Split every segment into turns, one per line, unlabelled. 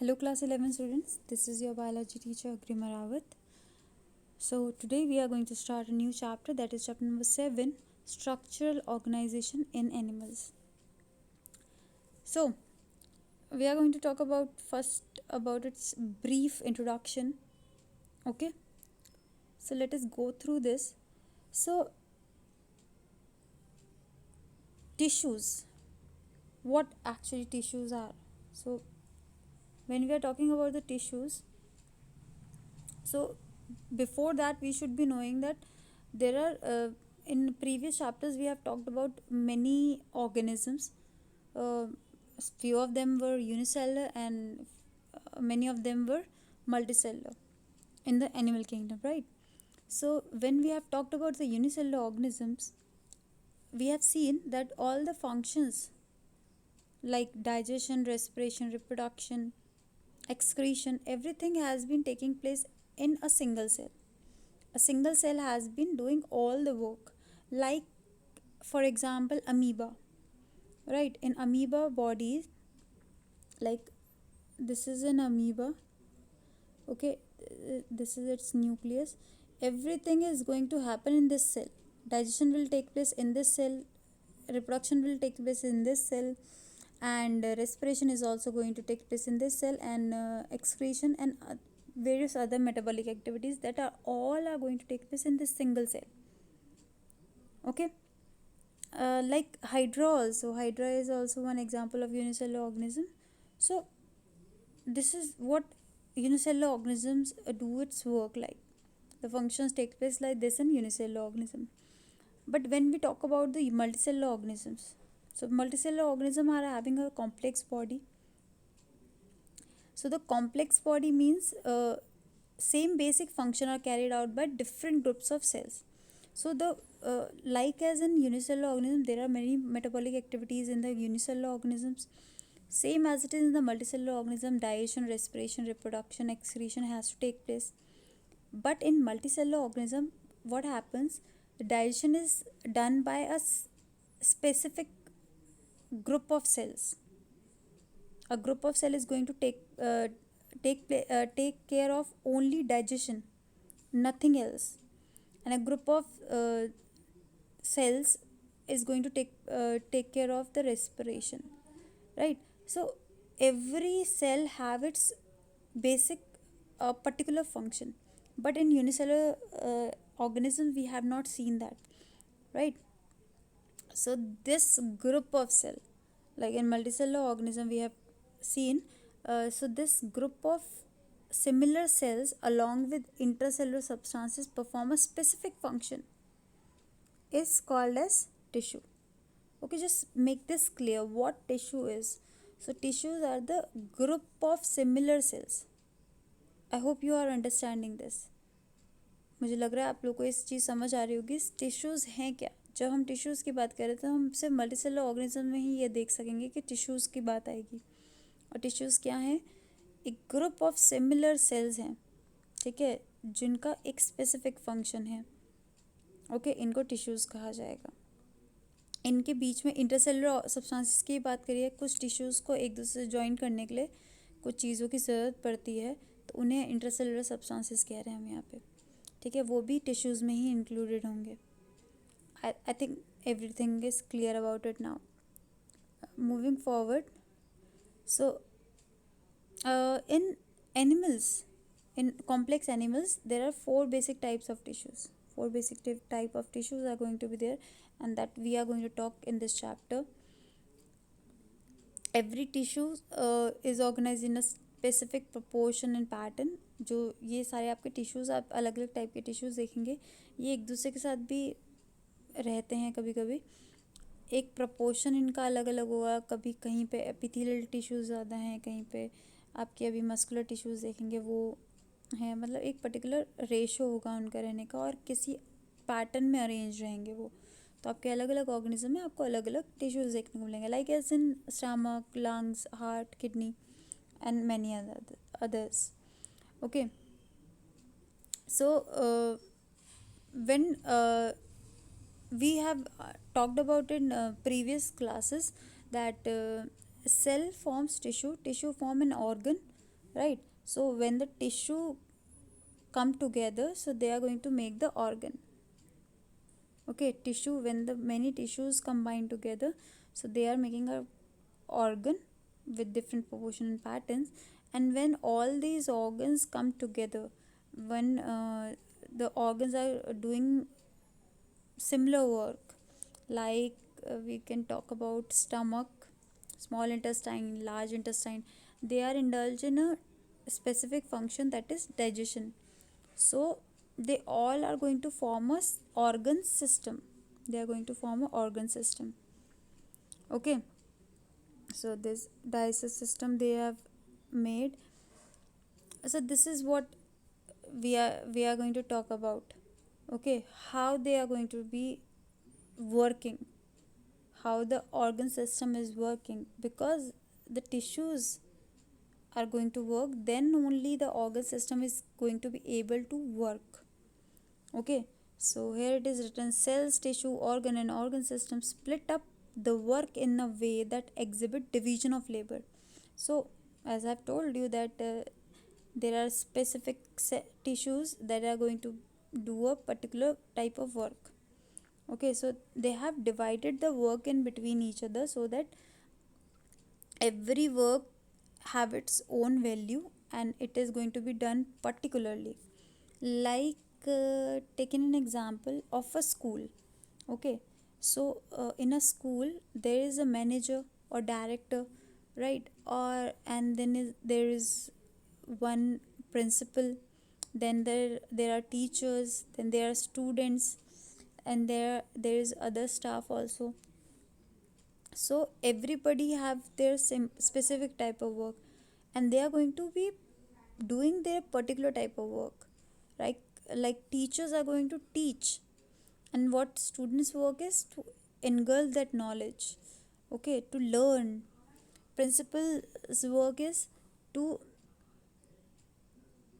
Hello class 11 students, this is your biology teacher Agrima Rawat. So today we are going to start a new chapter, that is chapter number 7, structural organization in animals. So we are going to talk about first about its brief introduction. Okay, so let us go through this. So tissues, what actually tissues are. So when we are talking about the tissues, so before that we should be knowing that there are in previous chapters we have talked about many organisms. uh, Few of them were unicellular and many of them were multicellular in the animal kingdom, right? So when we have talked about the unicellular organisms, we have seen that all the functions like digestion, respiration, reproduction, excretion, everything has been taking place in a single cell. A single cell has been doing all the work. Like for example amoeba, right? In amoeba bodies, like this is an amoeba, okay, this is its nucleus. Everything is going to happen in this cell. Digestion will take place in this cell, reproduction will take place in this cell, and respiration is also going to take place in this cell, and excretion and various other metabolic activities that are all are going to take place in this single cell. Okay, like hydra also, hydra is also one example of unicellular organism. So this is what unicellular organisms do its work like. The functions take place like this in unicellular organism. But when we talk about the multicellular organisms, so multicellular organisms are having a complex body. So the complex body means same basic function are carried out by different groups of cells. So the like as in unicellular organism, there are many metabolic activities in the unicellular organisms. Same as it is in the multicellular organism, digestion, respiration, reproduction, excretion has to take place. But in multicellular organism, what happens? The digestion is done by a specific group of cells. A group of cell is going to take care of only digestion, nothing else, and a group of cells is going to take care of the respiration, right? So every cell have its basic particular function, but in unicellular organisms we have not seen that, right? So this group of cell, like in multicellular organism we have seen, so this group of similar cells along with intercellular substances perform a specific function, is called as tissue. Okay, just make this clear what tissue is. So tissues are the group of similar cells. I hope you are understanding this. मुझे लग रहा है आप लोग को इस चीज़ समझ आ रही होगी टिश्यूज़ हैं क्या. जब हम टिश्यूज़ की बात करें तो हम सिर्फ मल्टीसेलुलर ऑर्गेनिज्म में ही ये देख सकेंगे कि टिश्यूज़ की बात आएगी. और टिश्यूज़ क्या हैं? एक ग्रुप ऑफ सिमिलर सेल्स हैं, ठीक है, जिनका एक स्पेसिफिक फंक्शन है. ओके, इनको टिश्यूज़ कहा जाएगा. इनके बीच में इंटरसेलुलर सब्सटेंसेस की बात करिए, कुछ टिश्यूज़ को एक दूसरे से ज्वाइन करने के लिए कुछ चीज़ों की ज़रूरत पड़ती है, तो उन्हें इंटरसेलुलर सब्सटेंसेस कह रहे हैं हम यहाँ पे, ठीक है. वो भी टिश्यूज़ में ही इंक्लूडेड होंगे. I think everything is clear about it now. Moving forward, so in animals, in complex animals, there are four basic types of tissues. Four basic type of tissues are going to be there, and that we are going to talk in this chapter. Every tissue is organized in a specific proportion and pattern. जो ये सारे आपके tissues, आप अलग अलग type के tissues देखेंगे, ये एक दूसरे के साथ भी रहते हैं. कभी कभी एक प्रपोर्शन इनका अलग अलग होगा. कभी कहीं पे एपिथेलियल टिश्यूज़ ज़्यादा हैं, कहीं पे आपके अभी मस्कुलर टिश्यूज़ देखेंगे वो हैं. मतलब एक पर्टिकुलर रेशो होगा उनका रहने का, और किसी पैटर्न में अरेंज रहेंगे वो. तो आपके अलग अलग ऑर्गेनिज्म में आपको अलग अलग टिश्यूज़ देखने को मिलेंगे, like as in stomach, lungs, heart, kidney and many others. Okay, so when we have talked about in previous classes that cell forms tissue, tissue form an organ, right? So when the tissue come together, so they are going to make the organ. Okay, tissue, when the many tissues combine together, so they are making a organ with different proportion and patterns. And when all these organs come together, when the organs are doing similar work, like we can talk about stomach, small intestine, large intestine, they are indulged in a specific function, that is digestion. So they all are going to form a organ system. They are going to form a organ system. Okay, so this digestive system they have made. So this is what we are going to talk about. Okay, how they are going to be working, how the organ system is working, because the tissues are going to work, then only the organ system is going to be able to work. Okay, so here it is written: cells, tissue, organ and organ system split up the work in a way that exhibit division of labor. So as I've told you that there are specific tissues that are going to do a particular type of work. Okay, so they have divided the work in between each other, so that every work have its own value and it is going to be done particularly. Like taking an example of a school. Okay, so in a school there is a manager or director, right? Or and then there is one principal, then there are teachers, then there are students, and there is other staff also. So everybody have their specific type of work, and they are going to be doing their particular type of work, right? Like teachers are going to teach, and what students work is to engulf that knowledge. Okay, to learn. Principal's work is to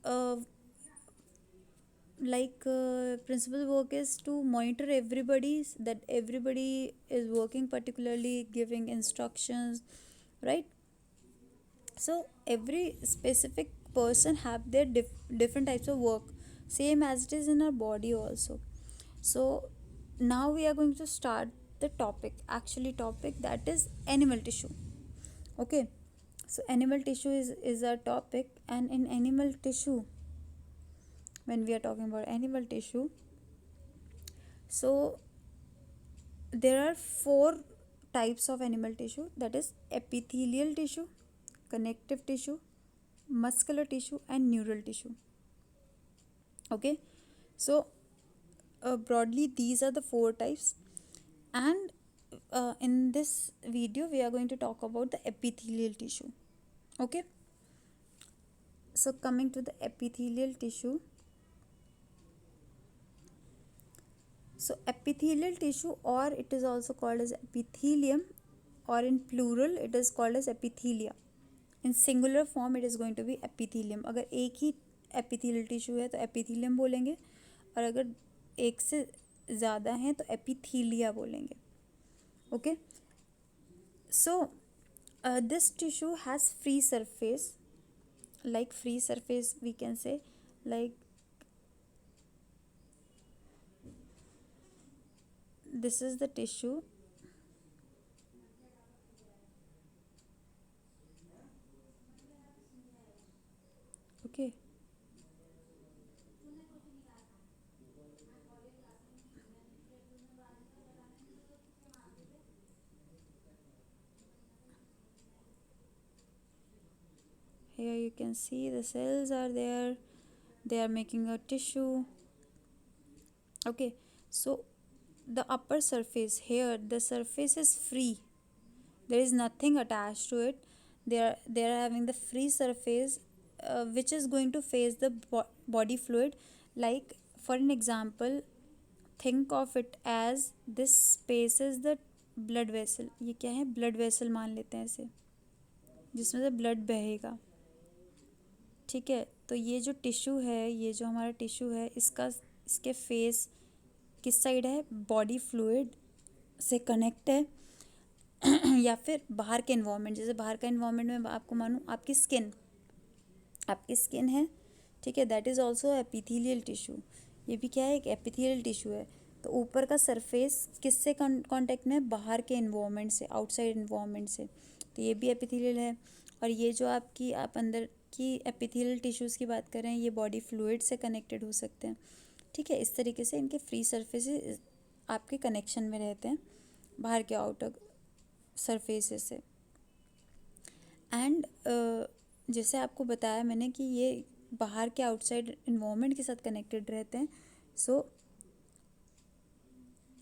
uh, principal work is to monitor everybody, that everybody is working particularly, giving instructions, right? So every specific person have their different types of work, same as it is in our body also. So now we are going to start the topic, actually topic, that is animal tissue. Okay, so animal tissue is our topic. And in animal tissue, when we are talking about animal tissue, so there are four types of animal tissue, that is epithelial tissue, connective tissue, muscular tissue and neural tissue. Okay, so broadly these are the four types. And in this video we are going to talk about the epithelial tissue. Okay, so coming to the epithelial tissue, so epithelial tissue, or it is also called as epithelium, or in plural it is called as epithelia. In singular form it is going to be epithelium. अगर एक ही epithelial tissue है तो epithelium बोलेंगे, और अगर एक से ज़्यादा हैं तो epithelia बोलेंगे. Okay, so this tissue has free surface, like free surface we can say, like this is the tissue. Okay, here you can see the cells are there, they are making a tissue. Okay, so the upper surface, here the surface is free, there is nothing attached to it. They are having the free surface, which is going to face the body fluid. Like for an example, think of it as this space is the blood vessel. ये क्या है? blood vessel मान लेते हैं इसे, जिसमें से blood बहेगा. ठीक है, तो ये जो टिश्यू है, ये जो हमारा टिश्यू है, इसके फेस किस साइड है? बॉडी फ्लूइड से कनेक्ट है या फिर बाहर के इन्वायरमेंट, जैसे बाहर का इन्वायरमेंट में आपको मानूँ आपकी स्किन, आपकी स्किन है, ठीक है, that is also epithelial tissue. ये भी क्या है, एक एपिथेलियल टिश्यू है। तो ऊपर का सरफेस किससे कांटेक्ट में है, बाहर के इन्वायरमेंट से, आउटसाइड इन्वायरमेंट से, तो ये भी एपिथेलियल है। और ये जो आपकी आप अंदर की एपिथेलियल टिश्यूज़ की बात कर रहे हैं, ये बॉडी फ्लूइड से कनेक्टेड हो सकते हैं, ठीक है। इस तरीके से इनके फ्री सरफेसेस आपके कनेक्शन में रहते हैं बाहर के आउटर सरफेसेस से। एंड जैसे आपको बताया मैंने कि ये बाहर के आउटसाइड इन्वायरमेंट के साथ कनेक्टेड रहते हैं, सो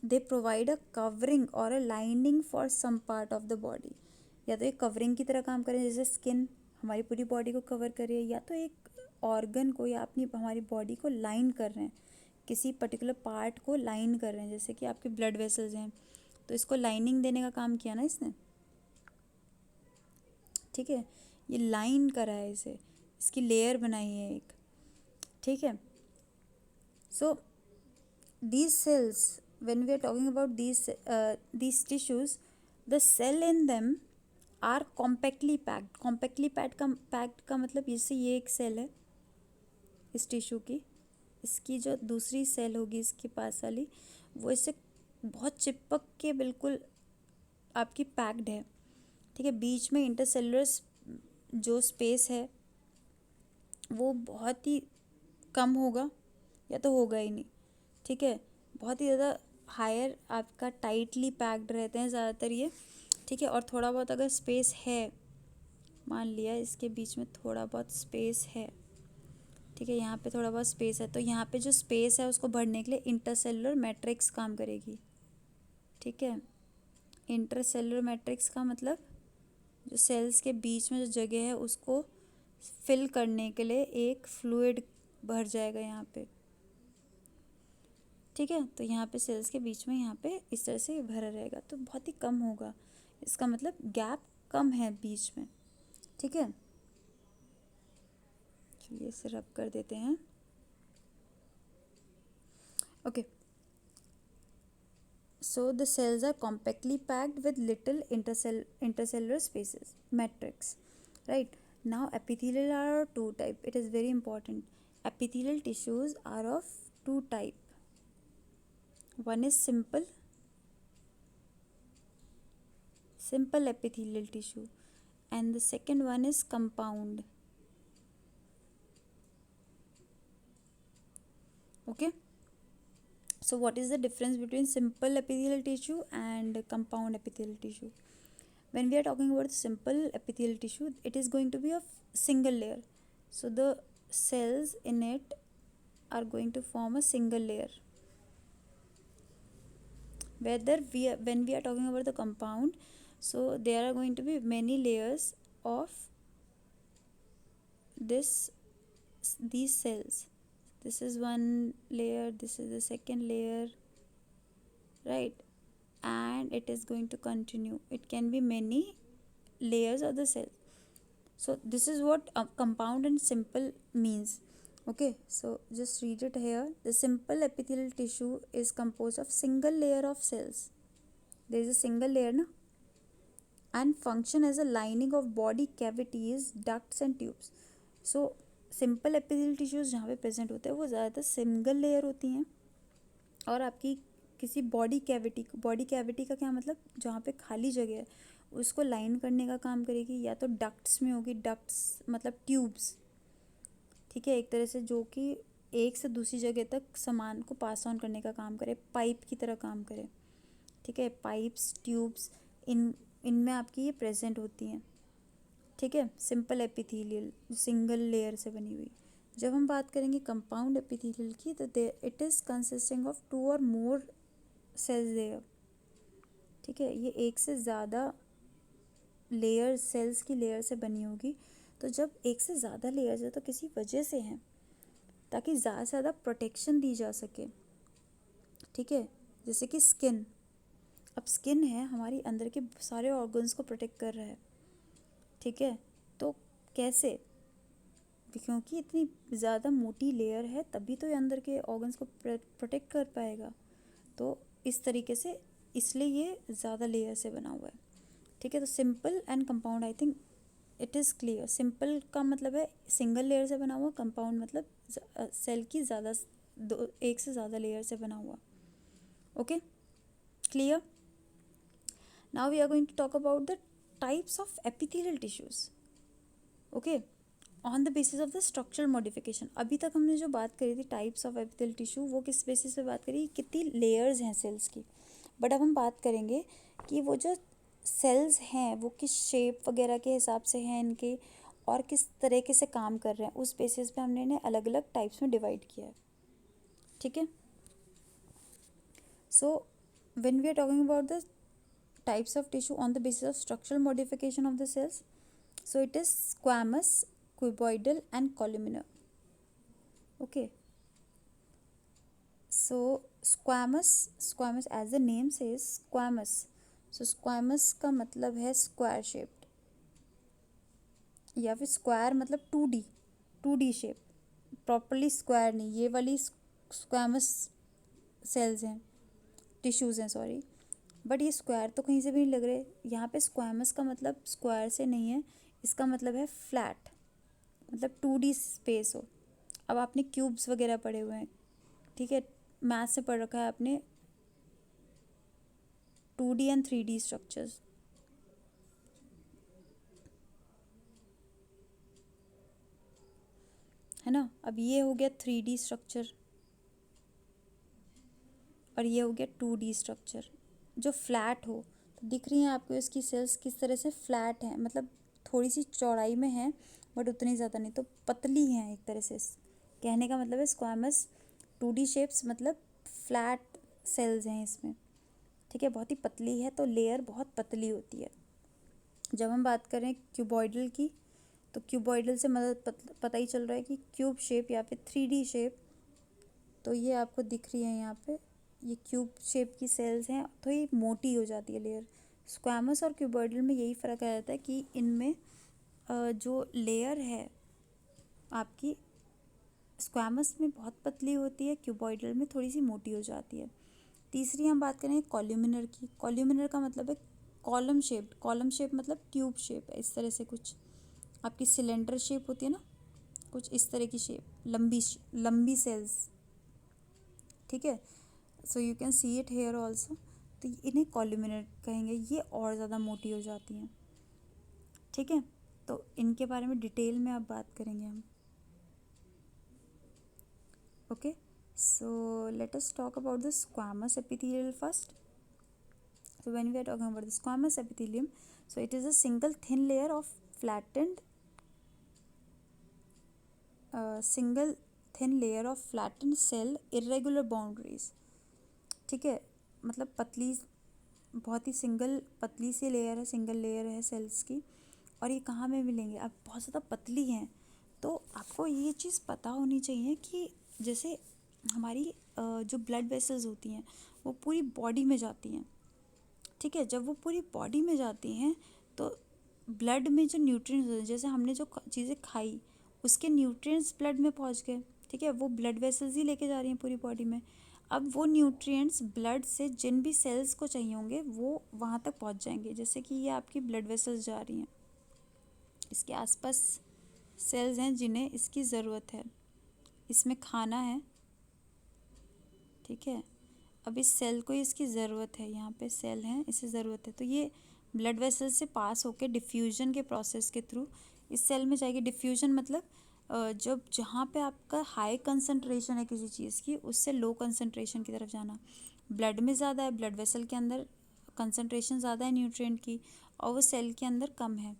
दे प्रोवाइड अ कवरिंग और a lining for some part of the body. या तो एक कवरिंग की तरह काम करें, जैसे स्किन हमारी पूरी बॉडी को कवर करे, या तो एक ऑर्गन को या अपनी हमारी बॉडी को लाइन कर रहे हैं, किसी पर्टिकुलर पार्ट को लाइन कर रहे हैं, जैसे कि आपके ब्लड वेसल्स हैं, तो इसको लाइनिंग देने का काम किया ना इसने, ठीक है। ये लाइन करा है इसे, इसकी लेयर बनाई है एक, ठीक है। सो these cells, when we are talking about these tissues, the cell in them are compactly packed का मतलब जैसे ये एक सेल है इस टिश्यू की, इसकी जो दूसरी सेल होगी इसके पास वाली, वो इससे बहुत चिपक के बिल्कुल आपकी पैक्ड है, ठीक है। बीच में इंटरसेलुलर जो स्पेस है वो बहुत ही कम होगा या तो होगा ही नहीं, ठीक है। बहुत ही ज़्यादा हायर आपका टाइटली पैक्ड रहते हैं ज़्यादातर ये, ठीक है। और थोड़ा बहुत अगर स्पेस है, मान लिया इसके बीच में थोड़ा बहुत स्पेस है, ठीक है, यहाँ पे थोड़ा बहुत स्पेस है, तो यहाँ पे जो स्पेस है उसको भरने के लिए इंटरसेलुलर मैट्रिक्स काम करेगी, ठीक है। इंटरसेलुलर मैट्रिक्स का मतलब जो सेल्स के बीच में जो जगह है उसको फिल करने के लिए एक फ्लूइड भर जाएगा यहाँ पे, ठीक है। तो यहाँ पे सेल्स के बीच में यहाँ पे इस तरह से भरा रहेगा, तो बहुत ही कम होगा, इसका मतलब गैप कम है बीच में, ठीक है। चलिए इसे रब कर देते हैं, okay. So the cells are compactly packed with little intercellular spaces, matrix, right? Now epithelial are of two type, it is very important. Epithelial tissues are of two type. One is simple epithelial tissue, and the second one is compound, okay. So what is the difference between simple epithelial tissue and compound epithelial tissue? When we are talking about simple epithelial tissue, it is going to be of single layer, so the cells in it are going to form a single layer. When we are talking about the compound, so there are going to be many layers of these cells. This is one layer, this is the second layer, right? And it is going to continue, it can be many layers of the cell. So this is what compound and simple means, okay. So just read it here. The simple epithelial tissue is composed of single layer of cells, there is a single layer na, and function as a lining of body cavities, ducts and tubes. So simple epithelial tissues जहाँ पे present होते हैं वो ज़्यादातर single layer होती हैं, और आपकी किसी बॉडी कैविटी का क्या मतलब, जहाँ पे खाली जगह है उसको लाइन करने का काम करेगी, या तो डक्ट्स में होगी, डक्ट्स मतलब ट्यूब्स, ठीक है, एक तरह से जो कि एक से दूसरी जगह तक सामान को पास ऑन करने का काम करे, पाइप की तरह काम करे, ठीक है। पाइप्स, ट्यूब्स, इनमें आपकी ये प्रेजेंट होती हैं, ठीक है। सिंपल एपिथेलियल सिंगल लेयर से बनी हुई। जब हम बात करेंगे कंपाउंड एपिथेलियल की, तो it is consisting of two or more sales layer, ठीक है। ये एक से ज़्यादा लेयर, सेल्स की लेयर से बनी होगी। तो जब एक से ज़्यादा लेयर्स है तो किसी वजह से हैं, ताकि ज़्यादा से ज़्यादा प्रोटेक्शन दी जा सके, ठीक है। जैसे कि स्किन, अब स्किन है हमारी अंदर के सारे ऑर्गन्स को प्रोटेक्ट कर रहा है, ठीक है। तो कैसे, क्योंकि इतनी ज़्यादा मोटी लेयर है तभी तो ये अंदर के ऑर्गन्स को प्रोटेक्ट कर पाएगा, तो इस तरीके से, इसलिए ये ज़्यादा लेयर से बना हुआ है, ठीक है। तो simple and compound I think it is clear. Simple का मतलब है सिंगल लेयर से बना हुआ, कंपाउंड मतलब सेल की ज़्यादा एक से ज़्यादा लेयर से बना हुआ। Okay, clear. Now we are going to talk about the types of epithelial tissues. Okay, on the basis of the structural modification. अभी तक हमने जो बात करी थी टाइप्स ऑफ एपिथेलियल टिश्यू, वो किस बेसिस पे बात करी, कितनी लेयर्स हैं सेल्स की। बट अब हम बात करेंगे कि वो जो सेल्स हैं वो किस शेप वगैरह के हिसाब से हैं इनके, और किस तरीके से काम कर रहे हैं, उस बेसिस पे हमने इन्हें अलग अलग टाइप्स में डिवाइड किया है। ठीक है, so when we are talking about the types of tissue on the basis of structural modification of the cells, so it is squamous, cuboidal and columnar. Okay, so squamous as the name says squamous, so squamous का मतलब है square shaped, या फिर square मतलब 2D shape, properly square नहीं, ये वाली squamous sales हैं, टिश्यूज़ हैं सॉरी, बट ये स्क्वायर तो कहीं से भी नहीं लग रहे। यहाँ पे स्क्वामस का मतलब स्क्वायर से नहीं है, इसका मतलब है फ्लैट, मतलब 2D स्पेस हो। अब आपने क्यूब्स वगैरह पढ़े हुए हैं, ठीक है, मैथ से पढ़ रखा है आपने 2D एंड 3D स्ट्रक्चर्स, है ना। अब ये हो गया 3D स्ट्रक्चर और ये हो गया 2D स्ट्रक्चर। जो फ्लैट हो, तो दिख रही हैं आपको इसकी सेल्स किस तरह से फ्लैट हैं, मतलब थोड़ी सी चौड़ाई में है बट उतनी ज़्यादा नहीं, तो पतली हैं एक तरह से। कहने का मतलब है स्क्वामस 2D शेप्स मतलब फ्लैट सेल्स हैं इसमें, ठीक है, बहुत ही पतली है, तो लेयर बहुत पतली होती है। जब हम बात करें क्यूबॉइडल की, तो क्यूबॉइडल से मतलब पता ही चल रहा है कि क्यूब शेप या फिर 3D शेप, तो ये आपको दिख रही है यहाँ पे, ये क्यूब शेप की सेल्स हैं, तो ये मोटी हो जाती है लेयर। स्क्वामस और क्यूबॉइडल में यही फ़र्क आ जाता है कि इनमें जो लेयर है आपकी स्क्वामस में बहुत पतली होती है, क्यूबॉइडल में थोड़ी सी मोटी हो जाती है। तीसरी हम बात करें कॉल्यूमिनर की। कॉल्यूमिनर का मतलब है कॉलम शेप्ड, कॉलम शेप मतलब ट्यूब शेप है, इस तरह से कुछ आपकी सिलेंडर शेप होती है ना, कुछ इस तरह की शेप, लंबी सेल्स, ठीक है। So you can see it here also, तो इन्हें कॉल्यूमिनर कहेंगे, ये और ज़्यादा मोटी हो जाती हैं, ठीक है। तो इनके बारे में डिटेल में अब बात करेंगे हम। Okay, so let us talk about the squamous epithelial first. So when we are talking about the squamous epithelium, so it is a single thin layer of flattened cell, irregular boundaries, ठीक है, मतलब पतली, बहुत ही पतली सी layer है, single layer है sales की। और ये कहाँ में मिलेंगे, अब बहुत ज़्यादा पतली हैं, तो आपको ये चीज़ पता होनी चाहिए कि जैसे हमारी जो ब्लड वेसल्स होती हैं वो पूरी बॉडी में जाती हैं, ठीक है। जब वो पूरी बॉडी में जाती हैं तो ब्लड में जो न्यूट्रिएंट्स होते हैं, जैसे हमने जो चीज़ें खाई उसके न्यूट्रिएंट्स ब्लड में पहुंच गए, ठीक है, वो ब्लड वेसल्स ही लेके जा रही हैं पूरी बॉडी में। अब वो न्यूट्रिएंट्स ब्लड से जिन भी सेल्स को चाहिए होंगे वो वहाँ तक पहुँच जाएंगे, जैसे कि ये आपकी ब्लड वेसल्स जा रही हैं, इसके आसपास सेल्स हैं जिन्हें इसकी ज़रूरत है, इसमें खाना है, ठीक है। अब इस सेल को इसकी ज़रूरत है, यहाँ पे सेल हैं, इसे ज़रूरत है, तो ये ब्लड वेसल से पास होकर डिफ्यूजन के प्रोसेस के थ्रू इस सेल में जाएगी। डिफ्यूजन मतलब जब जहाँ पे आपका हाई कंसंट्रेशन है किसी चीज़ की, उससे लो कंसंट्रेशन की तरफ जाना। ब्लड में ज़्यादा है, ब्लड वेसल के अंदर कंसंट्रेशन ज़्यादा है न्यूट्रिएंट की, और वो सेल के अंदर कम है,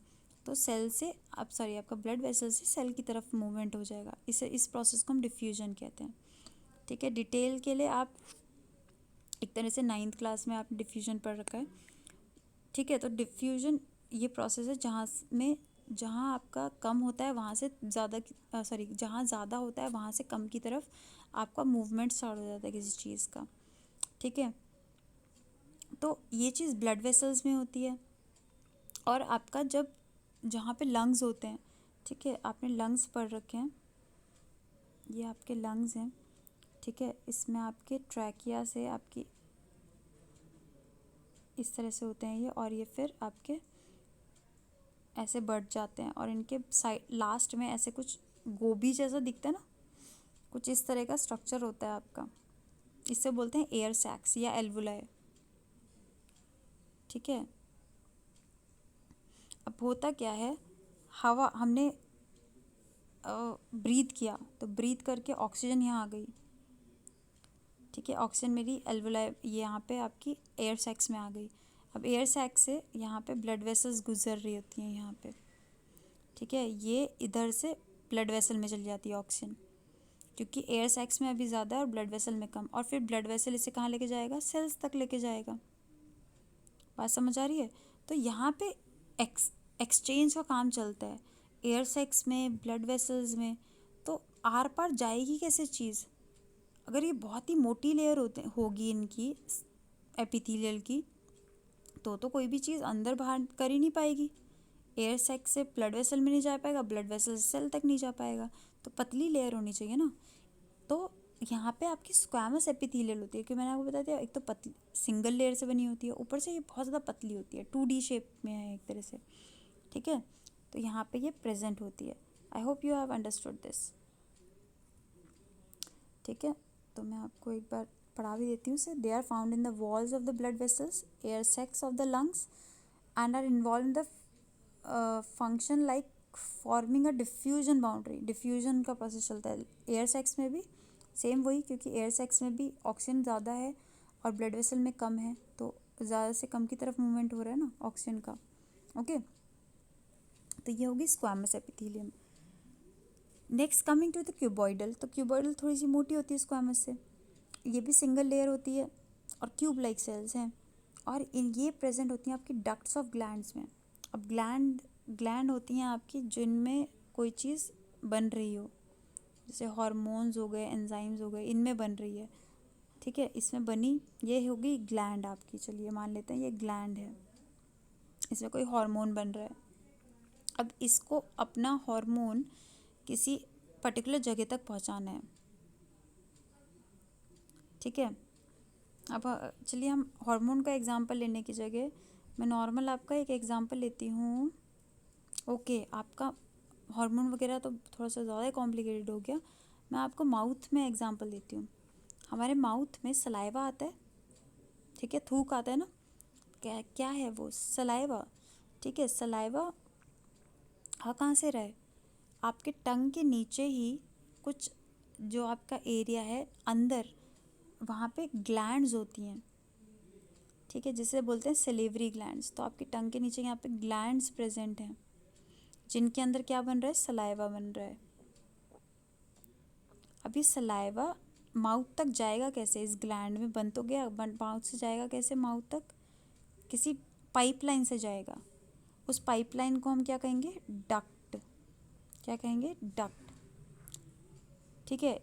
तो सेल से आपका ब्लड वेसल से सेल की तरफ मूवमेंट हो जाएगा। इस प्रोसेस को हम डिफ्यूजन कहते हैं, ठीक है। डिटेल के लिए आप एक तरह से 9th क्लास में आप डिफ्यूजन पढ़ रखा है, ठीक है। तो डिफ्यूजन ये प्रोसेस है जहाँ आपका कम होता है वहाँ से ज़्यादा, जहाँ ज़्यादा होता है वहाँ से कम की तरफ आपका मूवमेंट स्टार्ट हो जाता है किसी चीज़ का, ठीक है। तो ये चीज़ ब्लड वेसल्स में होती है। और आपका जब जहाँ पे लंग्स होते हैं, ठीक है, आपने लंग्स पढ़ रखे हैं, ये आपके लंग्स हैं, ठीक है, इसमें आपके ट्रैकिया से आपकी इस तरह से होते हैं ये, और ये फिर आपके ऐसे बढ़ जाते हैं और इनके साइड लास्ट में ऐसे कुछ गोभी जैसा दिखता है ना, कुछ इस तरह का स्ट्रक्चर होता है आपका। इससे बोलते हैं एयर सैक्स या एल्वुलाई। ठीक है, अब होता क्या है, हवा हमने ब्रीथ किया तो ब्रीथ करके ऑक्सीजन यहाँ आ गई। ठीक है, ऑक्सीजन मेरी एल्वुलाई यहाँ पे आपकी एयर सैक्स में आ गई। अब एयर सैक्स से यहाँ पे ब्लड वेसल्स गुजर रही होती हैं यहाँ पे। ठीक है, ये इधर से ब्लड वेसल में चली जाती है ऑक्सीजन, क्योंकि एयर सैक्स में अभी ज़्यादा और ब्लड वेसल में कम, और फिर ब्लड वेसल इसे कहाँ लेके जाएगा, सेल्स तक लेके जाएगा। बात समझ आ रही है? तो यहाँ पे एक्सचेंज का काम चलता है एयर सैक्स में, ब्लड वेसल्स में। तो आर पार जाएगी कैसे चीज़? अगर ये बहुत ही मोटी लेयर होगी इनकी एपिथेलियल की, तो कोई भी चीज़ अंदर बाहर कर ही नहीं पाएगी। एयर सैक से ब्लड वेसल में नहीं जा पाएगा, ब्लड वेसल से सेल तक नहीं जा पाएगा। तो पतली लेयर होनी चाहिए ना। तो यहाँ पे आपकी स्क्वैमस एपिथेलियल होती है, कि मैंने आपको बताया था, एक तो पतली सिंगल लेयर से बनी होती है, ऊपर से ये बहुत ज़्यादा पतली होती है, 2D शेप में है एक तरह से। ठीक है, तो यहाँ पे ये प्रेजेंट होती है। I hope you have understood this. ठीक है, तो मैं आपको एक बार पढ़ा भी देती हूँ से। They are found in the walls of the blood vessels, air sacs of the lungs, and are involve in the function like forming a diffusion boundary. Diffusion का प्रोसेस चलता है एयर सैक्स में भी, सेम वही, क्योंकि air sacs में भी oxygen ज़्यादा है और ब्लड वेसल में कम है, तो ज़्यादा से कम की तरफ मूवमेंट हो रहा है ना ऑक्सीजन का। ओके, तो ये होगी squamous epithelium. Next coming to the cuboidal. तो क्यूबॉइडल थोड़ी सी मोटी होती है स्क्वैमस से, ये भी सिंगल लेयर होती है और ट्यूब लाइक सेल्स हैं, और इन ये प्रेजेंट होती हैं आपकी डक्ट्स ऑफ ग्लैंड्स में। अब ग्लैंड होती हैं आपकी जिनमें कोई चीज़ बन रही हो, जैसे हार्मोन्स हो गए, एंजाइम्स हो गए, इनमें बन रही है। ठीक है, इसमें बनी, ये होगी ग्लैंड आपकी। चलिए मान लेते हैं ये ग्लैंड है, इसमें कोई हार्मोन बन रहा है। अब इसको अपना हार्मोन किसी पर्टिकुलर जगह तक पहुंचाना है। ठीक है, अब चलिए हम हार्मोन का एग्जांपल लेने की जगह मैं नॉर्मल आपका एक एग्जांपल लेती हूँ। ओके, आपका हार्मोन वगैरह तो थोड़ा सा ज़्यादा कॉम्प्लिकेटेड हो गया। मैं आपको माउथ में एग्जांपल देती हूँ। हमारे माउथ में सलाइवा आता है। ठीक है, थूक आता है ना, क्या क्या है वो, सलाइवा। ठीक है, सलाइवा कहाँ से रहा है, आपके टंग के नीचे ही कुछ जो आपका एरिया है अंदर, वहाँ पे ग्लैंड्स होती हैं। ठीक है, जिसे बोलते हैं सेलेवरी ग्लैंड्स। तो आपकी टंग के नीचे यहाँ पे ग्लैंड्स प्रेजेंट हैं, जिनके अंदर क्या बन रहा है, सलाइवा बन रहा है। अभी सलाइवा माउथ तक जाएगा कैसे, इस ग्लैंड में बन तो गया, बन माउथ से जाएगा कैसे माउथ तक, किसी पाइपलाइन से जाएगा। उस पाइपलाइन को हम क्या कहेंगे, डक्ट। क्या कहेंगे, डक्ट। ठीक है,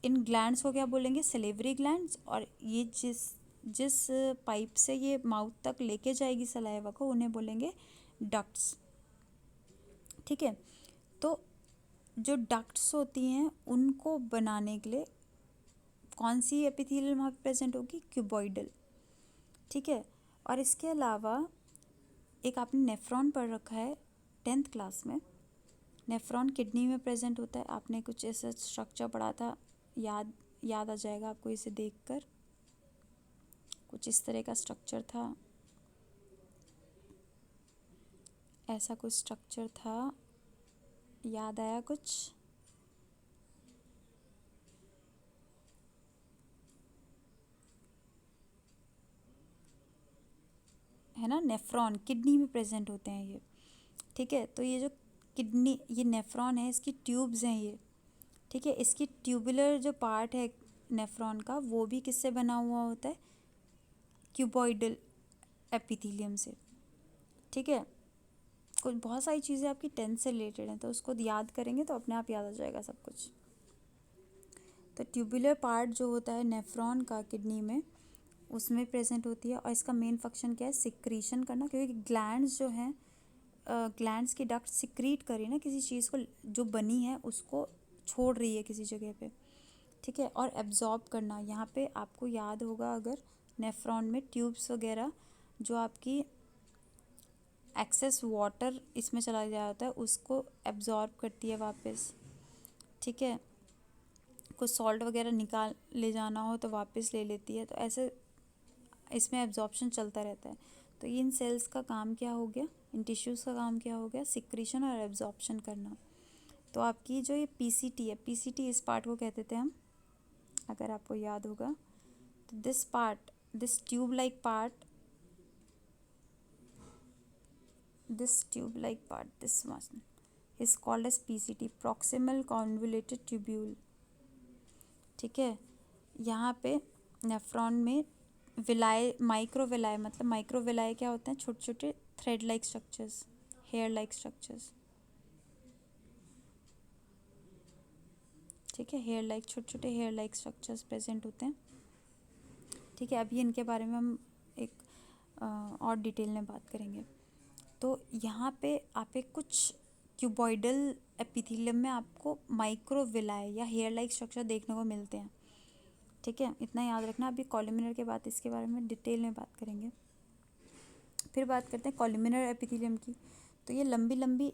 इन ग्लैंड्स को क्या बोलेंगे, सलेवरी ग्लैंड्स। और ये जिस जिस पाइप से ये माउथ तक लेके जाएगी सलाइवा को, उन्हें बोलेंगे डक्ट्स। ठीक है, तो जो डक्ट्स होती हैं उनको बनाने के लिए कौन सी एपिथेलियल वहाँ पे प्रेजेंट होगी, क्यूबॉइडल। ठीक है, और इसके अलावा एक आपने नेफ्रॉन पढ़ रखा है 10th क्लास में। नेफ्रॉन किडनी में प्रेजेंट होता है, आपने कुछ ऐसा स्ट्रक्चर पढ़ा था, याद आ जाएगा आपको इसे देखकर। कुछ इस तरह का स्ट्रक्चर था, ऐसा कुछ स्ट्रक्चर था, याद आया कुछ, है ना। नेफ्रॉन किडनी में प्रेजेंट होते हैं ये। ठीक है, तो ये जो किडनी, ये नेफ्रॉन है, इसकी ट्यूब्स हैं ये। ठीक है, इसकी ट्यूबुलर जो पार्ट है नेफ्रॉन का, वो भी किससे बना हुआ होता है, क्यूबॉइडल एपिथेलियम से। ठीक है, कुछ बहुत सारी चीज़ें आपकी 10th से रिलेटेड हैं, तो उसको याद करेंगे तो अपने आप याद आ जाएगा सब कुछ। तो ट्यूबुलर पार्ट जो होता है नेफ्रॉन का किडनी में, उसमें प्रेजेंट होती है, और इसका मेन फंक्शन क्या है, सिक्रीशन करना, क्योंकि ग्लैंड्स जो हैं, ग्लैंड्स की डक्ट सिक्रीट करी ना किसी चीज़ को, जो बनी है उसको छोड़ रही है किसी जगह पे। ठीक है, और एब्जॉर्ब करना, यहाँ पे आपको याद होगा अगर नेफ्रॉन में ट्यूब्स वगैरह जो आपकी एक्सेस वाटर इसमें चला जाता है, उसको एब्जॉर्ब करती है वापस, ठीक है। कुछ सॉल्ट वगैरह निकाल ले जाना हो तो वापस ले लेती है, तो ऐसे इसमें एब्जॉर्प्शन चलता रहता है। तो इन सेल्स का काम क्या हो गया, इन टिश्यूज़ का काम क्या हो गया, सिक्रीशन और एब्जॉर्प्शन करना। तो आपकी जो ये पीसीटी है, पीसीटी इस पार्ट को कहते थे हम, अगर आपको याद होगा, तो this part, this tube like part, this one is called as PCT, proximal convoluted tubule, ठीक है। यहाँ पे नेफ्रॉन में विलाय, माइक्रोविलाय, मतलब माइक्रोविलाय क्या होते हैं, छोटे छोटे thread like structures, hair like structures, ठीक है। हेयर लाइक, छोटे छोटे हेयर लाइक स्ट्रक्चर्स प्रेजेंट होते हैं, ठीक है। अभी इनके बारे में हम एक और डिटेल में बात करेंगे। तो यहाँ पे आप एक कुछ क्यूबॉइडल एपिथेलियम में आपको माइक्रोविलाय या हेयर लाइक स्ट्रक्चर देखने को मिलते हैं, ठीक है। इतना याद रखना। अभी कॉलमिनर के बाद इसके बारे में डिटेल में बात करेंगे। फिर बात करते हैं कॉलमिनर एपिथेलियम की। तो ये लंबी लंबी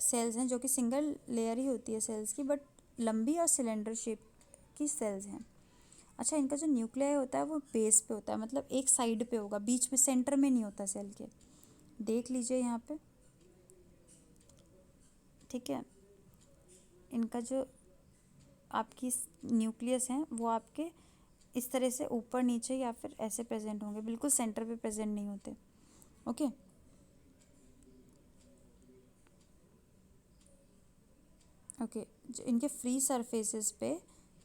सेल्स हैं जो कि सिंगल लेयर ही होती है सेल्स की, बट लंबी और सिलेंडर शेप की सेल्स हैं। अच्छा, इनका जो न्यूक्लियाई होता है वो बेस पे होता है, मतलब एक साइड पे होगा, बीच में सेंटर में नहीं होता सेल के, देख लीजिए यहाँ पे, ठीक है। इनका जो आपकी न्यूक्लियस हैं वो आपके इस तरह से ऊपर नीचे या फिर ऐसे प्रेजेंट होंगे, बिल्कुल सेंटर पे प्रेजेंट नहीं होते, ओके। ओके, जो इनके फ्री सरफेसेस पे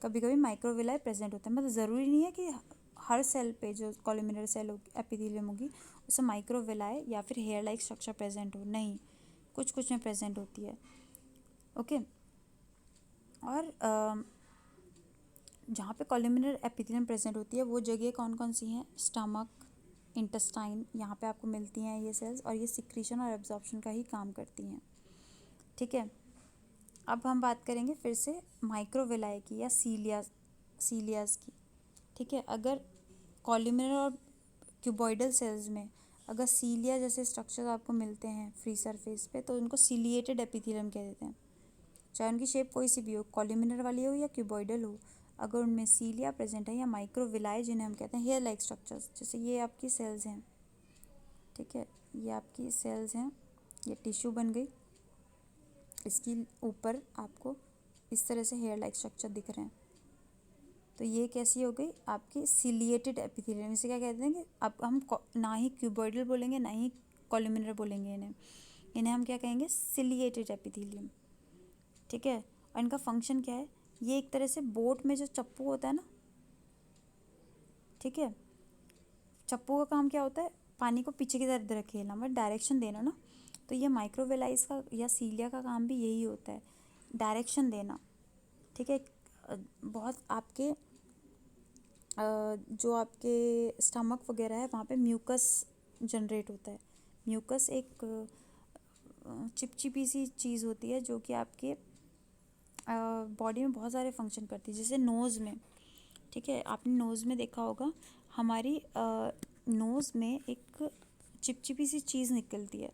कभी कभी माइक्रोविलाई प्रेजेंट होता है, मतलब ज़रूरी नहीं है कि हर सेल पे जो कॉलमिनर सेल एपिथेलियम होगी उसमें माइक्रोविलाई या फिर हेयर लाइक स्ट्रक्चर प्रेजेंट हो, नहीं, कुछ कुछ में प्रेजेंट होती है, ओके। और जहाँ पे कॉलमिनर एपिथेलियम प्रेजेंट होती है वो जगह कौन कौन सी हैं, स्टमक, इंटेस्टाइन, यहाँ पे आपको मिलती हैं ये सेल्स, और ये सिक्रीशन और एब्जॉर्प्शन का ही काम करती हैं, ठीक है। अब हम बात करेंगे फिर से माइक्रोविलाई की या सीलियास की, ठीक है। अगर कॉलमिनर और क्यूबॉइडल सेल्स में अगर सीलिया जैसे स्ट्रक्चर आपको मिलते हैं फ्री सरफेस पे, तो उनको सिलिएटेड एपिथेलियम कह देते हैं। चाहे उनकी शेप कोई सी भी हो, कॉलमिनर वाली हो या क्यूबॉइडल हो, अगर उनमें सीलिया प्रेजेंट है या माइक्रोविलाई जिन्हें हम कहते हैं हेयर लाइक स्ट्रक्चर्स, जैसे ये आपकी सेल्स हैं, ठीक है, ये आपकी सेल्स हैं, ये टिश्यू बन गई, इसकी ऊपर आपको इस तरह से हेयर लाइक स्ट्रक्चर दिख रहे हैं, तो ये कैसी हो गई आपकी सिलिएटेड एपिथेलियम। इसे क्या कहते हैं कि अब हम ना ही क्यूबॉइडल बोलेंगे ना ही कॉलमिनर बोलेंगे, इन्हें हम क्या कहेंगे, सिलिएटेड एपिथेलियम, ठीक है। और इनका फंक्शन क्या है, ये एक तरह से बोट में जो चप्पू होता है ना, ठीक है, चप्पू का काम क्या होता है, पानी को पीछे की तरफ धकेलना, मतलब डायरेक्शन देना ना, तो ये माइक्रोवेलाइज का या सीलिया का काम भी यही होता है, डायरेक्शन देना, ठीक है। बहुत आपके जो आपके स्टमक वगैरह है वहाँ पे म्यूकस जनरेट होता है। म्यूकस एक चिपचिपी सी चीज़ होती है जो कि आपके बॉडी में बहुत सारे फंक्शन करती है, जैसे नोज़ में, ठीक है, आपने नोज़ में देखा होगा, हमारी नोज़ में एक चिपचिपी सी चीज़ निकलती है,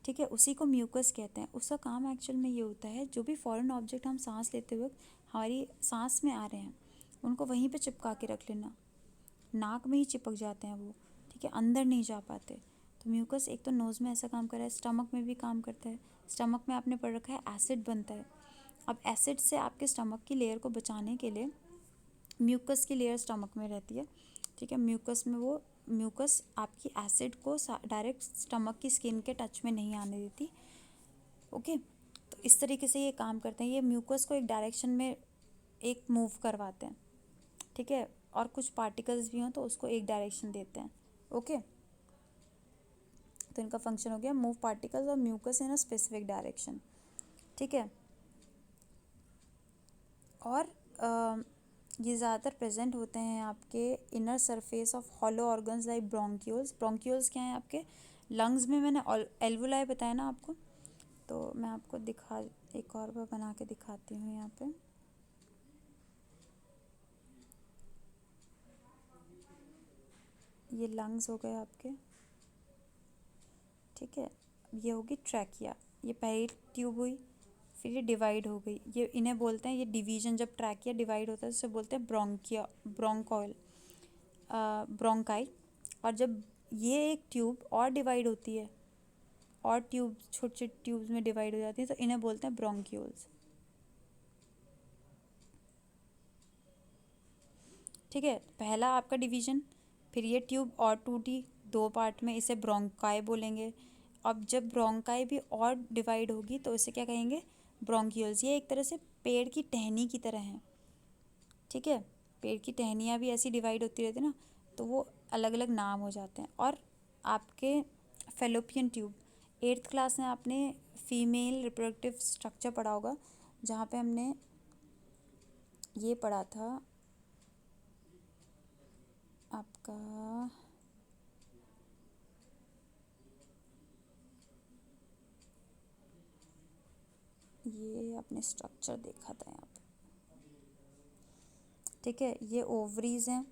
ठीक है, उसी को म्यूकस कहते हैं। उसका काम एक्चुअल में ये होता है, जो भी फॉरेन ऑब्जेक्ट हम सांस लेते वक्त हमारी सांस में आ रहे हैं उनको वहीं पे चिपका के रख लेना, नाक में ही चिपक जाते हैं वो, ठीक है, अंदर नहीं जा पाते। तो म्यूकस एक तो नोज़ में ऐसा काम कर रहा है, स्टमक में भी काम करता है। स्टमक में आपने पढ़ रखा है एसिड बनता है, अब एसिड से आपके स्टमक की लेयर को बचाने के लिए म्यूकस की लेयर स्टमक में रहती है, ठीक है। म्यूकस में वो म्यूकस आपकी एसिड को डायरेक्ट स्टमक की स्किन के टच में नहीं आने देती, ओके। तो इस तरीके से ये काम करते हैं, ये म्यूकस को एक डायरेक्शन में एक मूव करवाते हैं, ठीक है, और कुछ पार्टिकल्स भी हों तो उसको एक डायरेक्शन देते हैं, ओके। तो इनका फंक्शन हो गया मूव पार्टिकल्स और mucus in a specific direction, ठीक है। और ये ज़्यादातर प्रेजेंट होते हैं आपके inner surface of hollow organs like bronchioles. Bronchioles क्या हैं आपके लंग्स में, मैंने एल्वुलाई बताया ना आपको, तो मैं आपको दिखा, एक और बार बना के दिखाती हूँ यहाँ पे, ये लंग्स हो गए आपके, ठीक है, ये होगी ट्रैकिया, ये पहली ट्यूब हुई, फिर ये डिवाइड हो गई, ये इन्हें बोलते हैं, ये डिवीजन जब ट्रैकिया डिवाइड होता है उससे बोलते हैं ब्रोंकिया, ब्रोंकॉइल, ब्रोंकाई। और जब ये एक ट्यूब और डिवाइड होती है, और ट्यूब छोटे छोटे ट्यूब्स में डिवाइड हो जाती है, तो इन्हें बोलते हैं ब्रोंक्यूल्स। ठीक है, पहला आपका डिवीजन, फिर ये ट्यूब और टूटी दो पार्ट में, इसे ब्रोंकाई बोलेंगे। अब जब ब्रोंकाई भी और डिवाइड होगी तो इसे क्या कहेंगे, ब्रोंक्यूल्स। ये एक तरह से पेड़ की टहनी की तरह हैं। ठीक है, पेड़ की टहनियाँ भी ऐसी डिवाइड होती रहती है ना, तो वो अलग अलग नाम हो जाते हैं। और आपके फेलोपियन ट्यूब, एट्थ क्लास में आपने फीमेल रिप्रोडक्टिव स्ट्रक्चर पढ़ा होगा, जहाँ पे हमने ये पढ़ा था आपका, ये आपने स्ट्रक्चर देखा था यहाँ पे। ठीक है, ये ओवरीज हैं,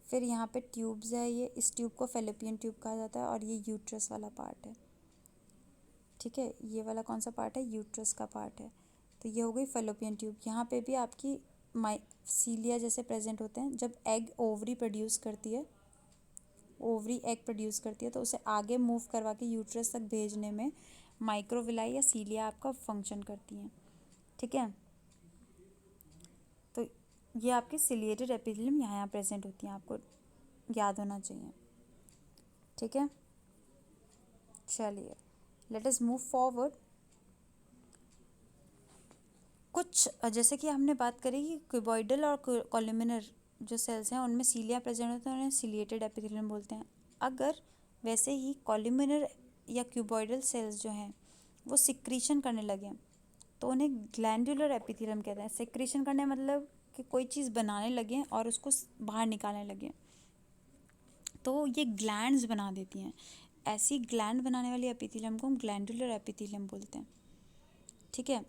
फिर यहाँ पे ट्यूब्स है, ये इस ट्यूब को फेलोपियन ट्यूब कहा जाता है, और ये यूट्रस वाला पार्ट है। ठीक है, ये वाला कौन सा पार्ट है, यूट्रस का पार्ट है। तो ये हो गई फेलोपियन ट्यूब। यहाँ पे भी आपकी सीलिया जैसे प्रेजेंट होते हैं। जब एग ओवरी प्रोड्यूस करती है, ओवरी एग प्रोड्यूस करती है, तो उसे आगे मूव करवा के यूट्रस तक भेजने में माइक्रोविलाई या सीलिया आपका फंक्शन करती हैं। ठीक है, तो ये आपके सिलिएटेड एपिथेलियम यहाँ प्रेजेंट होती हैं, आपको याद होना चाहिए। ठीक है, चलिए लेट अस मूव फॉरवर्ड। कुछ जैसे कि हमने बात करी कि क्यूबॉइडल और कॉलमिनर जो सेल्स हैं उनमें सीलिया प्रेजेंट होते हैं, उन्हें सिलिएटेड एपिथेलियम बोलते हैं। अगर वैसे ही कॉलमिनर या क्यूबॉइडल सेल्स जो हैं वो सिक्रीशन करने लगे तो उन्हें ग्लैंडुलर एपिथेलियम कहते हैं। सिक्रीशन करने मतलब कि कोई चीज़ बनाने लगे और उसको बाहर निकालने लगे, तो ये ग्लैंड्स बना देती हैं। ऐसी ग्लैंड बनाने वाली एपिथेलियम को हम ग्लैंडुलर एपिथेलियम बोलते हैं। ठीक है,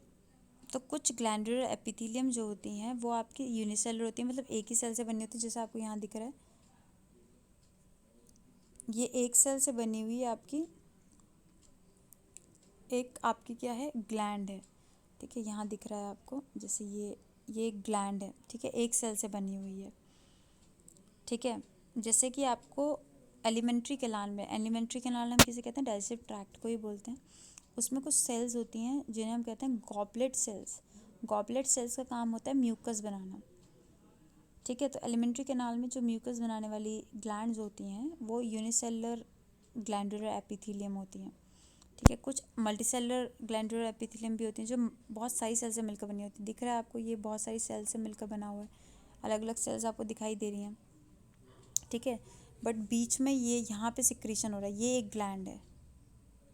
तो कुछ ग्लैंडुलर एपिथेलियम जो होती हैं वो आपकी यूनिसेलुलर होती हैं, मतलब एक ही सेल से बनी होती है। जैसे आपको यहाँ दिख रहा है, ये एक सेल से बनी हुई है आपकी, एक आपकी क्या है, ग्लैंड है। ठीक है, यहाँ दिख रहा है आपको, जैसे ये एक ग्लैंड है। ठीक है, एक सेल से बनी हुई है। ठीक है, जैसे कि आपको एलिमेंट्री कैनाल में, एलिमेंट्री कैनाल हम किसे कहते हैं, डाइजेस्टिव ट्रैक्ट को ही बोलते हैं। उसमें कुछ सेल्स होती हैं जिन्हें हम कहते हैं गॉबलेट सेल्स। गॉबलेट सेल्स का काम होता है म्यूकस बनाना। ठीक है, तो एलिमेंट्री कैनाल में जो म्यूकस बनाने वाली ग्लैंड्स होती हैं वो यूनिसेलुलर ग्लैंडुलर एपिथेलियम होती हैं। ठीक है, कुछ मल्टीसेलुलर ग्लैंडुलर एपिथेलियम भी होती हैं जो बहुत सारी सेल से मिलकर बनी होती है। दिख रहा है आपको, ये बहुत सारी सेल से मिलकर बना हुआ है, अलग अलग सेल्स आपको दिखाई दे रही हैं। ठीक है, बट बीच में ये यहाँ पे सिक्रीशन हो रहा है, ये एक ग्लैंड है,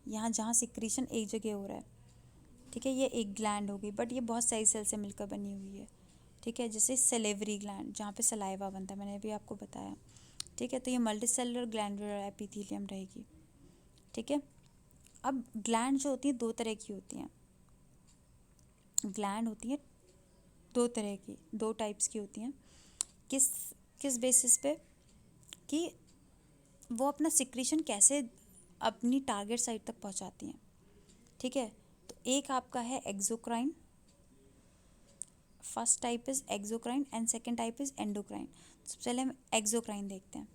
यहाँ जहाँ सिक्रीशन एक जगह हो रहा है। ठीक है, ये एक ग्लैंड हो गई, बट ये बहुत सारी सेल से मिलकर बनी हुई है। ठीक है, जैसे सेलेवरी ग्लैंड जहाँ पे सलाइवा बनता है, मैंने अभी आपको बताया। ठीक है, तो ये मल्टी सेलुलर ग्लैंडुलर एपिथेलियम रहेगी। ठीक है, अब ग्लैंड जो होती है दो तरह की होती हैं। ग्लैंड होती है दो तरह की, दो टाइप्स की होती हैं। किस किस बेसिस पे, कि वो अपना सिक्रीशन कैसे अपनी टारगेट साइट तक पहुंचाती हैं। ठीक है, तो एक आपका है exocrine, first type is exocrine and second type is endocrine. सबसे पहले हम एक्सोक्राइन देखते हैं।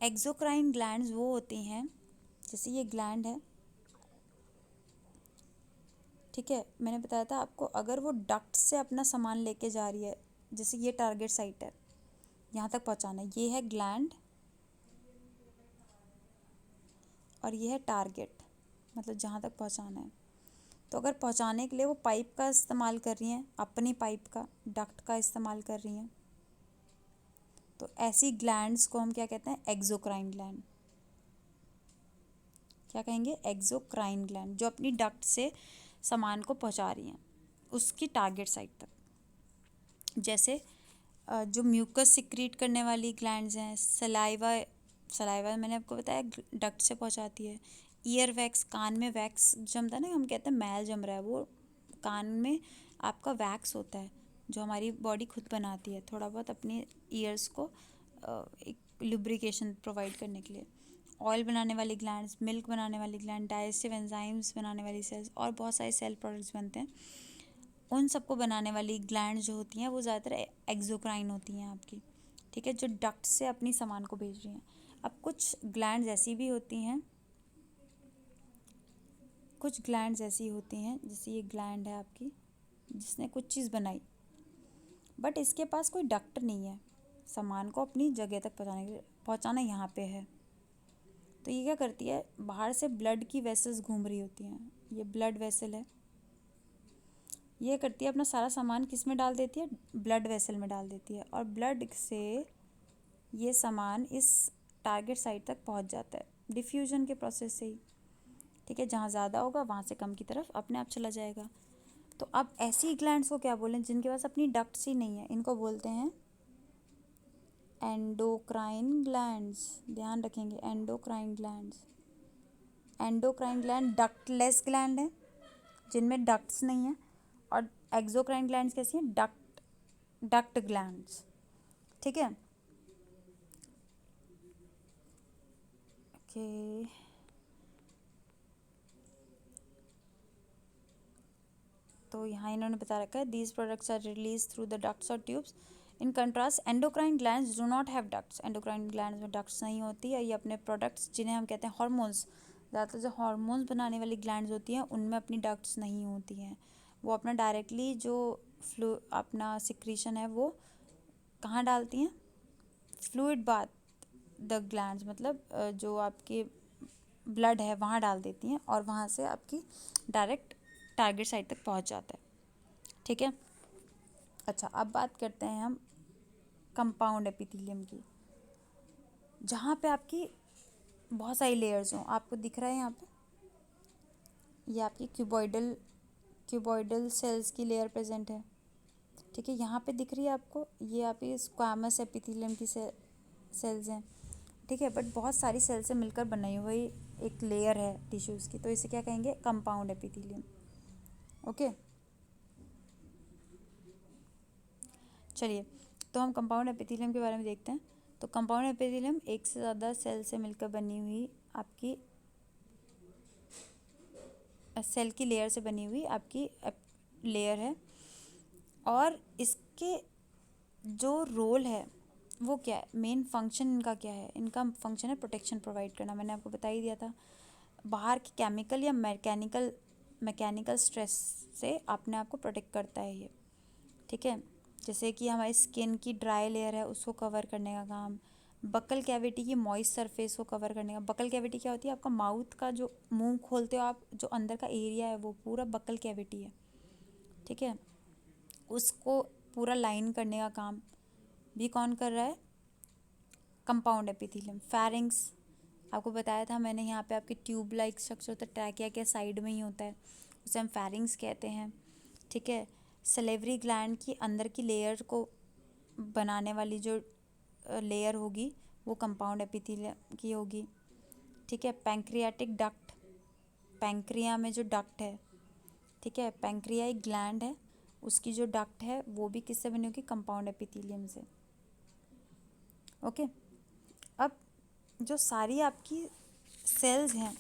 एक्सोक्राइन ग्लैंड्स वो होती हैं, जैसे ये ग्लैंड है। ठीक है, मैंने बताया था आपको, अगर वो डक्ट से अपना सामान लेके जा रही है, जैसे ये टारगेट साइट है, यहाँ तक पहुँचाना है, ये है ग्लैंड और ये है टारगेट, मतलब जहाँ तक पहुँचाना है। तो अगर पहुँचाने के लिए वो पाइप का इस्तेमाल कर रही हैं, अपनी पाइप का, डक्ट का इस्तेमाल कर रही हैं, तो ऐसी ग्लैंड्स को हम क्या कहते हैं, एक्सोक्राइन ग्लैंड। क्या कहेंगे, एक्सोक्राइन ग्लैंड, जो अपनी डक्ट से सामान को पहुंचा रही हैं उसकी टारगेट साइट तक। जैसे जो म्यूकस सिक्रीट करने वाली ग्लैंड्स हैं, सलाइवा, सलाइवा मैंने आपको बताया डक्ट से पहुंचाती है। ईयर वैक्स, कान में वैक्स जमता है ना, हम कहते हैं मैल जम रहा है, वो कान में आपका वैक्स होता है जो हमारी बॉडी खुद बनाती है थोड़ा बहुत अपने ईयर्स को एक लुब्रिकेशन प्रोवाइड करने के लिए। ऑयल बनाने वाली ग्लैंड्स, मिल्क बनाने वाली ग्लैंड, डाइजेस्टिव एंजाइम्स बनाने वाली सेल्स और बहुत सारे सेल प्रोडक्ट्स बनते हैं, उन सबको बनाने वाली ग्लैंड जो होती हैं वो ज़्यादातर एक्सोक्राइन होती हैं आपकी, ठीक है, जो डक्ट से अपनी सामान को भेज रही हैं। अब कुछ ग्लैंड्स ऐसी भी होती हैं, कुछ ग्लैंड्स ऐसी होती हैं, जैसे ये ग्लैंड है आपकी जिसने कुछ चीज़ बनाई, बट इसके पास कोई डक्ट नहीं है सामान को अपनी जगह तक पहुंचाना यहाँ पे है। तो ये क्या करती है, बाहर से ब्लड की वेसल्स घूम रही होती हैं, ये ब्लड वेसल है, ये करती है अपना सारा सामान किस में डाल देती है, ब्लड वेसल में डाल देती है, और ब्लड से ये सामान इस टारगेट साइट तक पहुंच जाता है डिफ्यूजन के प्रोसेस से ही, ठीक है, जहाँ ज़्यादा होगा वहाँ से कम की तरफ अपने आप चला जाएगा। तो अब ऐसी ग्लैंड्स को क्या बोलें जिनके पास अपनी डक्ट्स ही नहीं है, इनको बोलते हैं एंडोक्राइन ग्लैंड्स। ध्यान रखेंगे, endocrine glands. Endocrine gland ductless gland है जिनमें डक्ट्स नहीं है, और एक्सोक्राइन ग्लैंड्स कैसी हैं, डक्ट ग्लैंड्स, ठीक है। ओके, तो यहाँ इन्होंने बता रखा है these products are release through the ducts और tubes. In contrast endocrine glands do not have ducts. Endocrine glands में डक्ट्स नहीं होती है, ये अपने प्रोडक्ट्स जिन्हें हम कहते हैं हार्मोन्स, ज़्यादातर जो हार्मोन्स बनाने वाली ग्लैंड्स होती हैं उनमें अपनी डक्ट्स नहीं होती हैं, वो अपना डायरेक्टली जो अपना सिक्रीशन है वो कहाँ डालती हैं, फ्लूइड बाथ द ग्लैंड्स, मतलब जो आपके ब्लड है वहाँ डाल देती हैं, और वहाँ से आपकी डायरेक्ट टारगेट साइट तक पहुँच जाता है, ठीक है। अच्छा, अब बात करते हैं हम कंपाउंड एपिथेलियम की, जहाँ पे आपकी बहुत सारी लेयर्स हों। आपको दिख रहा है यहाँ पे, ये आपकी क्यूबॉइडल सेल्स की लेयर प्रेजेंट है, ठीक है, यहाँ पे दिख रही है आपको, ये आपकी स्क्वामस एपिथेलियम की सेल्स हैं, ठीक है, बट बहुत सारी सेल से मिलकर बनाई हुई एक लेयर है टिश्यूज़ की, तो इसे क्या कहेंगे, कंपाउंड एपिथेलियम। ओके, चलिए, तो हम कंपाउंड एपिथेलियम के बारे में देखते हैं। तो कंपाउंड एपिथेलियम एक से ज़्यादा सेल से मिलकर बनी हुई आपकी सेल की लेयर से बनी हुई आपकी लेयर है, और इसके जो रोल है वो क्या है, मेन फंक्शन इनका क्या है, इनका फंक्शन है प्रोटेक्शन प्रोवाइड करना। मैंने आपको बता ही दिया था, बाहर की केमिकल या मैकेनिकल स्ट्रेस से अपने आप को प्रोटेक्ट करता है ये, ठीक है। जैसे कि हमारी स्किन की ड्राई लेयर है उसको कवर करने का काम, बकल कैविटी की मॉइस्ट सरफेस को कवर करने का। बकल कैविटी क्या होती है, आपका माउथ का जो मुंह खोलते हो आप, जो अंदर का एरिया है वो पूरा बकल कैविटी है, ठीक है, उसको पूरा लाइन करने का काम भी कौन कर रहा है, कंपाउंड एपिथेलियम। फेरिंग्स आपको बताया था मैंने, यहाँ पे आपके ट्यूब लाइक स्ट्रक्चर होता है, ट्रैकिया के साइड में ही होता है, उसे हम फेरिंग्स कहते हैं, ठीक है। सलेवरी ग्लैंड की अंदर की लेयर को बनाने वाली जो लेयर होगी वो कंपाउंड एपिथेलियम की होगी, ठीक है। पैंक्रियाटिक डक्ट, पैंक्रिया में जो डक्ट है, ठीक है, पैंक्रिया एक ग्लैंड है, उसकी जो डक्ट है वो भी किससे बनी होगी, कंपाउंड एपिथेलियम से। ओके, अब जो सारी आपकी सेल्स हैं,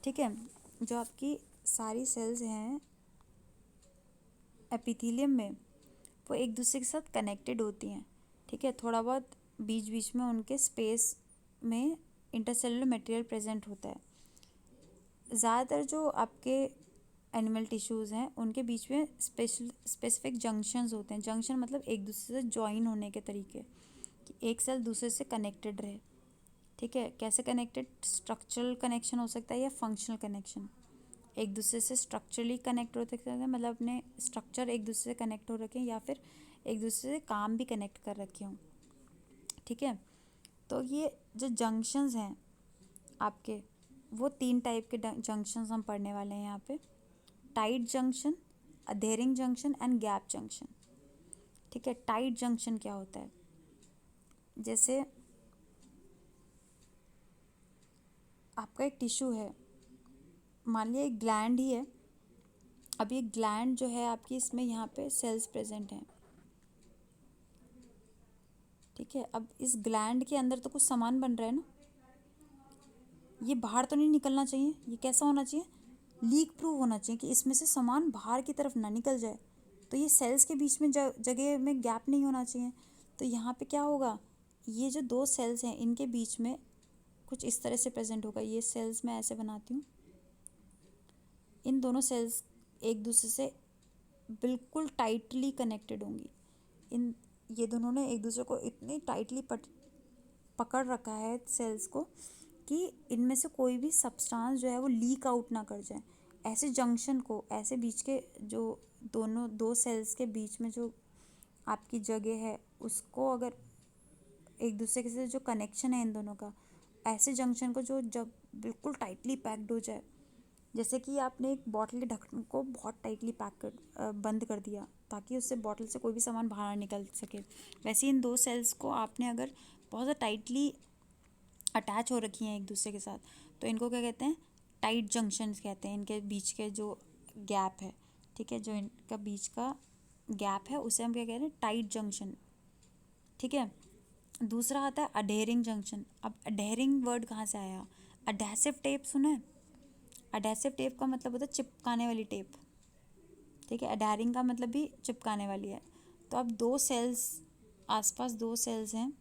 ठीक है, जो आपकी सारी सेल्स हैं एपिथेलियम में, वो एक दूसरे के साथ कनेक्टेड होती हैं, ठीक है। थोड़ा बहुत बीच बीच में उनके स्पेस में इंटरसेलुलर मटेरियल प्रेजेंट होता है। ज़्यादातर जो आपके एनिमल टिश्यूज़ हैं उनके बीच में स्पेसिफिक जंक्शंस होते हैं। जंक्शन मतलब एक दूसरे से ज्वाइन होने के तरीके, कि एक सेल दूसरे से कनेक्टेड रहे, ठीक है। कैसे कनेक्टेड, स्ट्रक्चरल कनेक्शन हो सकता है या फंक्शनल कनेक्शन। एक दूसरे से स्ट्रक्चरली कनेक्ट हो सकते हैं, मतलब अपने स्ट्रक्चर एक दूसरे से कनेक्ट हो रखे हैं, या फिर एक दूसरे से काम भी कनेक्ट कर रखे हों, ठीक है। तो ये जो जंक्शंस हैं आपके, वो 3 टाइप के जंक्शंस हम पढ़ने वाले हैं यहाँ पे, tight junction, adhering junction and gap junction, ठीक है। टाइट जंक्शन क्या होता है, जैसे आपका एक टिश्यू है, मान लिया एक ग्लैंड ही है, अब ये ग्लैंड जो है आपकी, इसमें यहाँ पे सेल्स प्रेजेंट हैं, ठीक है। अब इस ग्लैंड के अंदर तो कुछ सामान बन रहा है ना, ये बाहर तो नहीं निकलना चाहिए, ये कैसा होना चाहिए, लीक प्रूफ होना चाहिए कि इसमें से सामान बाहर की तरफ ना निकल जाए। तो ये सेल्स के बीच में जगह में गैप नहीं होना चाहिए। तो यहाँ पे क्या होगा, ये जो दो सेल्स हैं इनके बीच में कुछ इस तरह से प्रेजेंट होगा। ये सेल्स मैं ऐसे बनाती हूँ, इन दोनों सेल्स एक दूसरे से बिल्कुल टाइटली कनेक्टेड होंगी। इन ये दोनों ने एक दूसरे को इतनी टाइटली पकड़ रखा है सेल्स को कि इनमें से कोई भी सब्सटेंस जो है वो लीक आउट ना कर जाए। ऐसे जंक्शन को, ऐसे बीच के जो दोनों दो सेल्स के बीच में जो आपकी जगह है उसको अगर एक दूसरे के से जो कनेक्शन है इन दोनों का, ऐसे जंक्शन को जो जब बिल्कुल टाइटली पैक्ड हो जाए, जैसे कि आपने एक बॉटल के ढक्कन को बहुत टाइटली बंद कर दिया ताकि उससे बॉटल से कोई भी सामान बाहर निकल सके, वैसे इन दो सेल्स को आपने अगर बहुत ज़्यादा टाइटली अटैच हो रखी हैं एक दूसरे के साथ, तो इनको क्या कहते हैं, टाइट जंक्शंस कहते हैं। इनके बीच के जो गैप है, ठीक है, जो इनका बीच का गैप है उसे हम क्या कहते हैं, टाइट जंक्शन। ठीक है, दूसरा आता है अडेयरिंग जंक्शन। अब अडेयरिंग वर्ड कहाँ से आया, अडेसिव टेप सुना है, अडेसिव टेप का मतलब होता है चिपकाने वाली टेप। ठीक है, अडेयरिंग का मतलब भी चिपकाने वाली है। तो अब दो सेल्स, आसपास दो सेल्स हैं,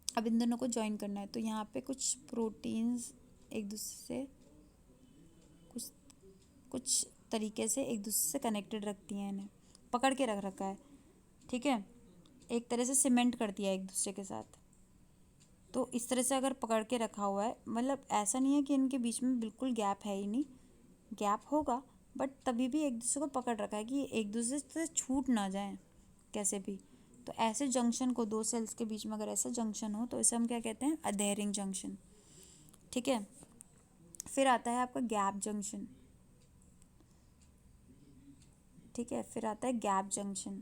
अब इन दोनों को ज्वाइन करना है। तो यहाँ पे कुछ प्रोटीन्स एक दूसरे से कुछ कुछ तरीके से एक दूसरे से कनेक्टेड रखती हैं, इन्हें पकड़ के रख रखा है। ठीक है, एक तरह से सीमेंट कर दिया एक दूसरे के साथ। तो इस तरह से अगर पकड़ के रखा हुआ है, मतलब ऐसा नहीं है कि इनके बीच में बिल्कुल गैप है ही नहीं, गैप होगा, बट तभी भी एक दूसरे को पकड़ रखा है कि एक दूसरे से छूट ना जाए कैसे भी। तो ऐसे जंक्शन को, दो सेल्स के बीच में अगर ऐसा जंक्शन हो तो इसे हम क्या कहते हैं, अधेरिंग जंक्शन। ठीक है, फिर आता है आपका गैप जंक्शन। ठीक है, फिर आता है गैप जंक्शन।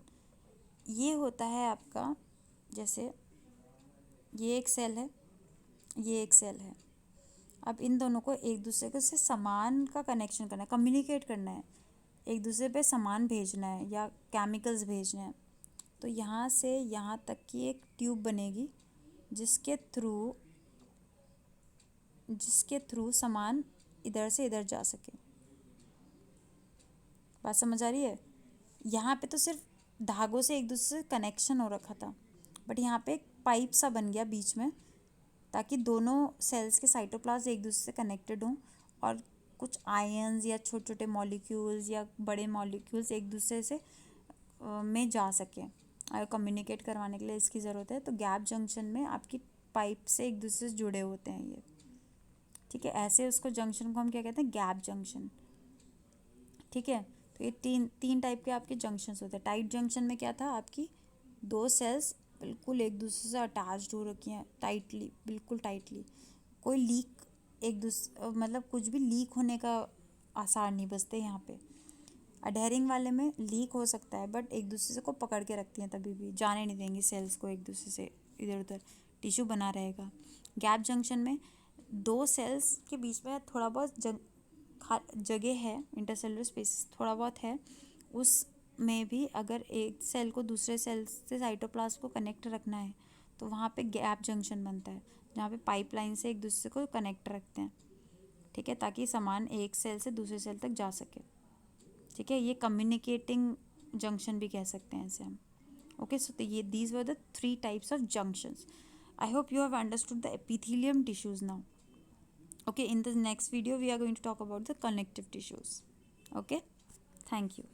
ये होता है आपका, जैसे ये एक सेल है, ये एक सेल है, अब इन दोनों को एक दूसरे को से सामान का कनेक्शन करना है, कम्युनिकेट करना है, एक दूसरे पे सामान भेजना है या केमिकल्स भेजने हैं। तो यहाँ से यहाँ तक की एक ट्यूब बनेगी जिसके थ्रू सामान इधर से इधर जा सके। बात समझ आ रही है, यहाँ पे तो सिर्फ धागों से एक दूसरे से कनेक्शन हो रखा था, बट यहाँ पे एक पाइप सा बन गया बीच में ताकि दोनों सेल्स के साइटोप्लाज्म एक दूसरे से कनेक्टेड हों और कुछ आयन्स या छोटे छोटे मॉलिक्यूल्स या बड़े मॉलिक्यूल्स एक दूसरे से में जा सकें, और कम्युनिकेट करवाने के लिए इसकी ज़रूरत है। तो गैप जंक्शन में आपकी पाइप से एक दूसरे से जुड़े होते हैं ये। ठीक है, ऐसे उसको जंक्शन को हम क्या कहते हैं, गैप जंक्शन। ठीक है, तो ये तीन तीन टाइप के आपके जंक्शंस होते हैं। टाइट जंक्शन में क्या था, आपकी दो सेल्स बिल्कुल एक दूसरे से अटैच्ड हो रखी हैं टाइटली, बिल्कुल टाइटली, कोई लीक मतलब कुछ भी लीक होने का आसार नहीं बचते यहाँ पे। अडहेरिंग वाले में लीक हो सकता है बट एक दूसरे को पकड़ के रखती हैं, तभी भी जाने नहीं देंगी सेल्स को एक दूसरे से इधर उधर, टिश्यू बना रहेगा। गैप जंक्शन में दो सेल्स के बीच में थोड़ा बहुत जगह है, इंटरसेलुलर स्पेस थोड़ा बहुत है, उस में भी अगर एक सेल को दूसरे सेल से साइटोप्लाज्म को कनेक्ट रखना है तो वहाँ पे गैप जंक्शन बनता है, जहाँ पे पाइपलाइन से एक दूसरे को कनेक्ट रखते हैं। ठीक है, ताकि सामान एक सेल से दूसरे सेल तक जा सके। ठीक है, ये कम्युनिकेटिंग जंक्शन भी कह सकते हैं इसे हम। ओके, सो ये these were the 3 types of junctions. I hope you have understood the epithelium tissues now. Okay, in the next video we are going to talk about the connective tissues. Okay, thank you.